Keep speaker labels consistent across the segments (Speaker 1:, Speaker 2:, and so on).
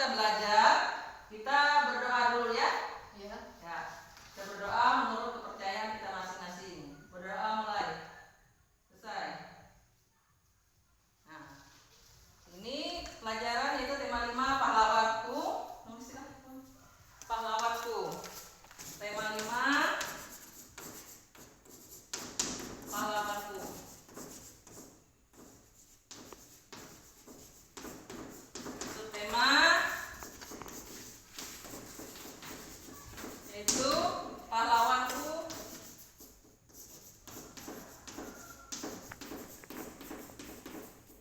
Speaker 1: kita belajar, kita berdoa dulu ya.
Speaker 2: Ya.
Speaker 1: Ya, kita berdoa menurut kepercayaan kita masing-masing. Berdoa mulai. Selesai. Nah, ini pelajaran yaitu tema 5 pahlawanku. Pahlawanku. Tema 5 pahlawanku. Itu tema yaitu pahlawanku.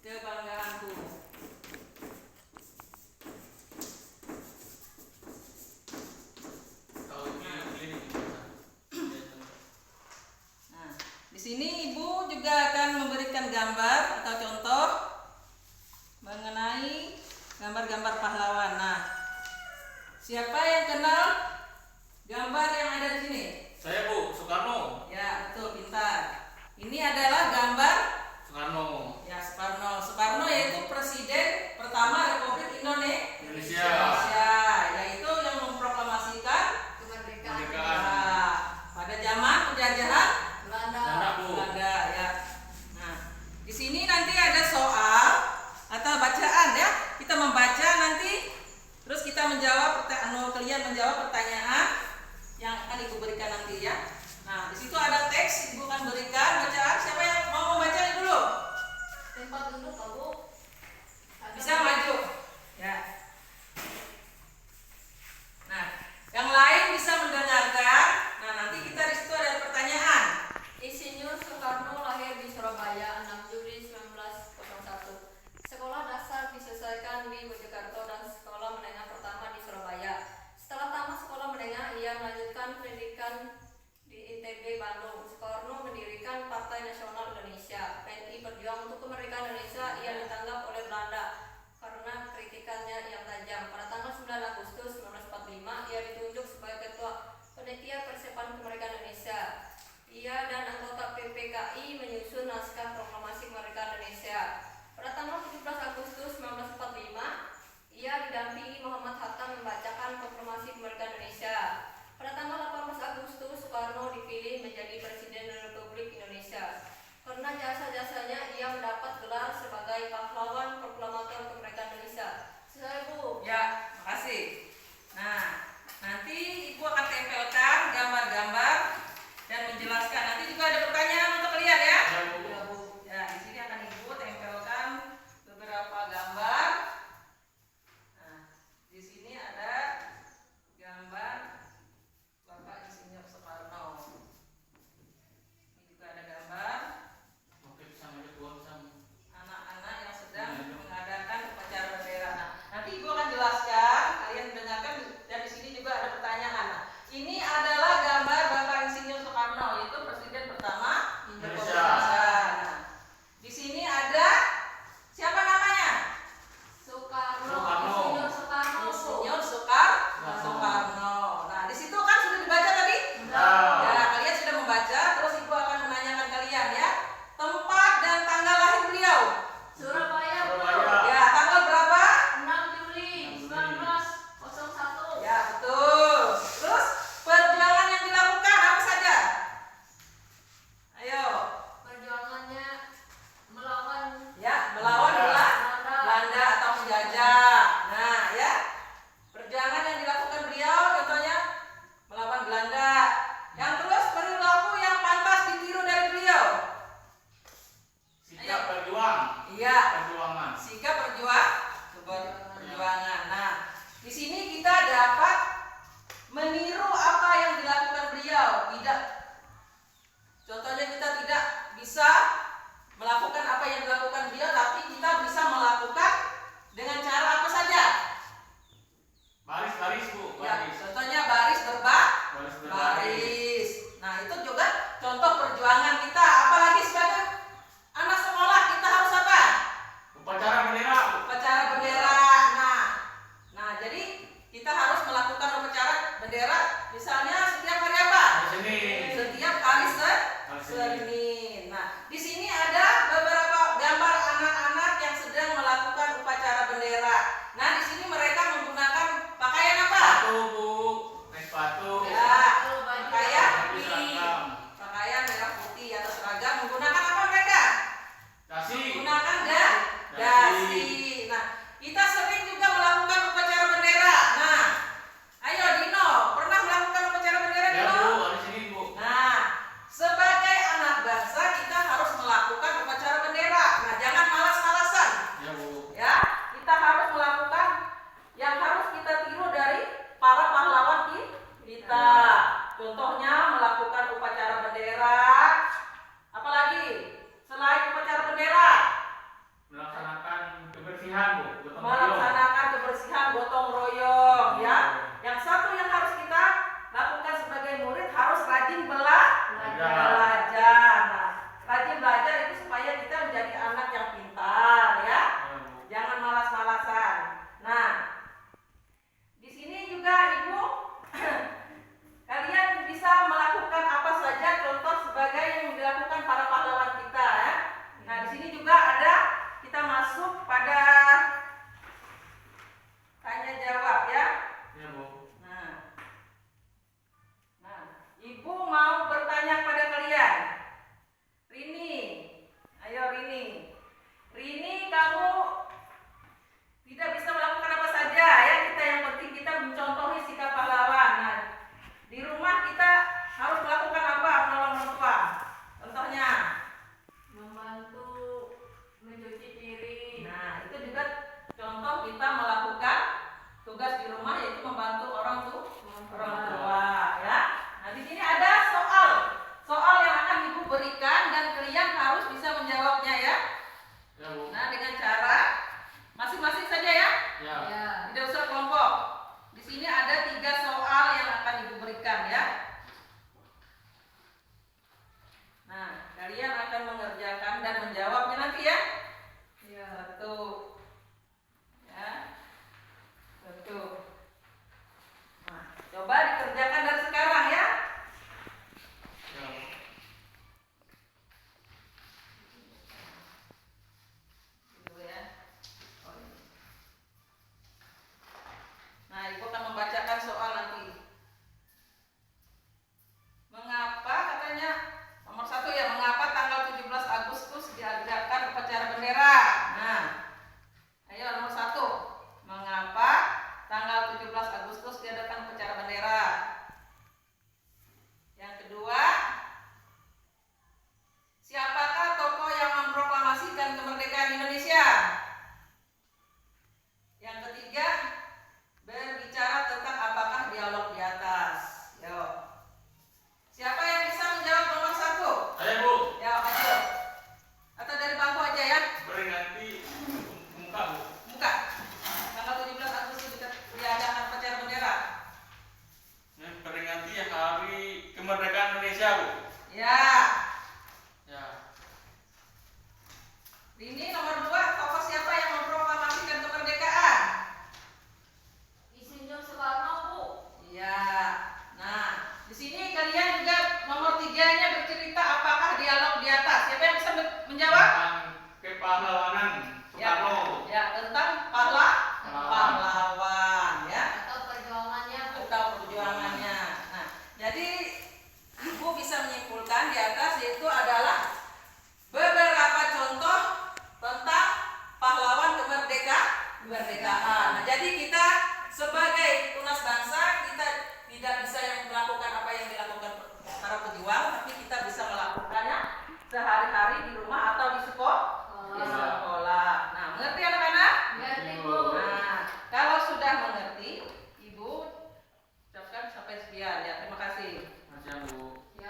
Speaker 1: Kebanggaanku. Nah, di sini Ibu juga akan memberikan gambar atau contoh mengenai gambar-gambar pahlawan. Nah, siapa yang kenal gambar yang ada di sini?
Speaker 3: Saya Bu, Soekarno.
Speaker 1: Ya, betul, pintar. Ini adalah gambar
Speaker 3: Soekarno.
Speaker 1: ya Soekarno. Soekarno yaitu Presiden pertama Republik
Speaker 3: Indonesia.
Speaker 1: Yaitu yang memproklamasikan
Speaker 2: Kemerdekaan.
Speaker 1: ya, pada zaman penjajahan
Speaker 2: Belanda.
Speaker 1: Belanda ya. Nah, di sini nanti ada soal atau bacaan ya. Kita membaca nanti, terus kita menjawab kalian menjawab pertanyaan yang akan Ibu berikan nanti ya. Nah, di situ ada teks Ibu akan berikan bacaan. Siapa yang mau membacanya dulu?
Speaker 2: Tempat duduk Bu.
Speaker 1: Bisa maju. Ya. Nah, yang lain bisa mendengarkan. Nah, nanti kita di situ ada pertanyaan.
Speaker 2: Insinyur Soekarno lahir di Surabaya 6 Juli 1901. Sekolah dasar diselesaikan di Mojokerto dan sekolah menengah pertama di Surabaya. Setelah tamat sekolah menengah, ia melanjutkan pendidikan di ITB Bandung. Soekarno mendirikan Partai Nasional Indonesia. PNI berjuang untuk kemerdekaan Indonesia. Ia ditangkap oleh Belanda karena kritikannya yang tajam. Pada tanggal 9 Agustus 1945, ia ditunjuk sebagai ketua panitia persiapan kemerdekaan Indonesia. Ia dan anggota PPKI menyusun naskah proklamasi kemerdekaan Indonesia. Pada tanggal 17 Agustus 1945, ia didampingi Muhammad Hatta membacakan proklamasi kemerdekaan Indonesia. Pada tanggal 18 Agustus, Soekarno dipilih menjadi Presiden Republik Indonesia. Karena jasa-jasanya, ia mendapat gelar sebagai pahlawan proklamator kemerdekaan Indonesia. Selesai Bu.
Speaker 1: Ya, makasih. Nah, nanti Ibu akan tempelkan gambar-gambar dan menjelaskan. Nanti juga ada pertanyaan untuk kalian ya.
Speaker 3: Ya Bu.
Speaker 1: Ya, di sini akan Ibu tempelkan beberapa gambar. Nah, di sini ada gambar Bapak Insinyur Soekarno. Ini juga ada gambar
Speaker 3: Oke, bisa maju Bu, bisa.
Speaker 1: anak-anak yang sedang mengadakan upacara bendera. Nah, nanti Ibu akan jelaskan, kalian dengarkan, dan di sini juga ada pertanyaan. Nah, ini adalah gambar Bapak Insinyur Soekarno, yaitu Presiden pertama Republik
Speaker 3: Indonesia.
Speaker 1: Nah, di sini ada siapa namanya?
Speaker 2: Soekarno.
Speaker 3: Soekarno.
Speaker 2: Insinyur Soekarno.
Speaker 1: Insinyur
Speaker 3: Soekarno.
Speaker 1: Soekarno. Nah, di situ kan sudah dibaca tadi?
Speaker 3: Ya.
Speaker 1: Ya, kalian sudah membaca, terus Ibu akan menanyakan kalian ya. Tempat dan tanggal lahir beliau.
Speaker 2: Surabaya Bu.
Speaker 3: Surabaya.
Speaker 1: Ya, tanggal berapa?
Speaker 2: 6 Juli 1901.
Speaker 1: Ya, betul. Terus perjuangan yang dilakukan apa saja? Ayo.
Speaker 2: Perjuangannya melawan
Speaker 1: Ya, melawan Belanda atau penjajah. Nah, ya. Perjuangan yang dilakukan beliau contohnya melawan Belanda. Yang terus perilaku yang pantas ditiru dari beliau.
Speaker 3: Sikap berjuang.
Speaker 1: Iya.
Speaker 3: Perjuangan.
Speaker 1: Sikap perjuangan. Nah, di sini kita dapat meniru apa yang dilakukan beliau. Tidak, contohnya kita tidak bisa melakukan apa yang dilakukan beliau, tapi kita bisa melakukan dengan cara apa saja.
Speaker 3: Baris-baris Bu,
Speaker 1: Ya,
Speaker 3: baris.
Speaker 1: contohnya baris
Speaker 3: Baris berbaris.
Speaker 1: baris. Nah, itu juga contoh perjuangan kita. Apalagi sebagai anak sekolah kita harus apa?
Speaker 3: Upacara bendera Bu.
Speaker 1: Upacara bendera. Nah, jadi kita harus melakukan upacara bendera misalnya setiap hari apa?
Speaker 3: Di sini.
Speaker 1: Setiap hari
Speaker 3: Senin.
Speaker 1: Senin. Nah, di sini ada beberapa gambar anak-anak tugas di rumah yaitu membantu orang tua.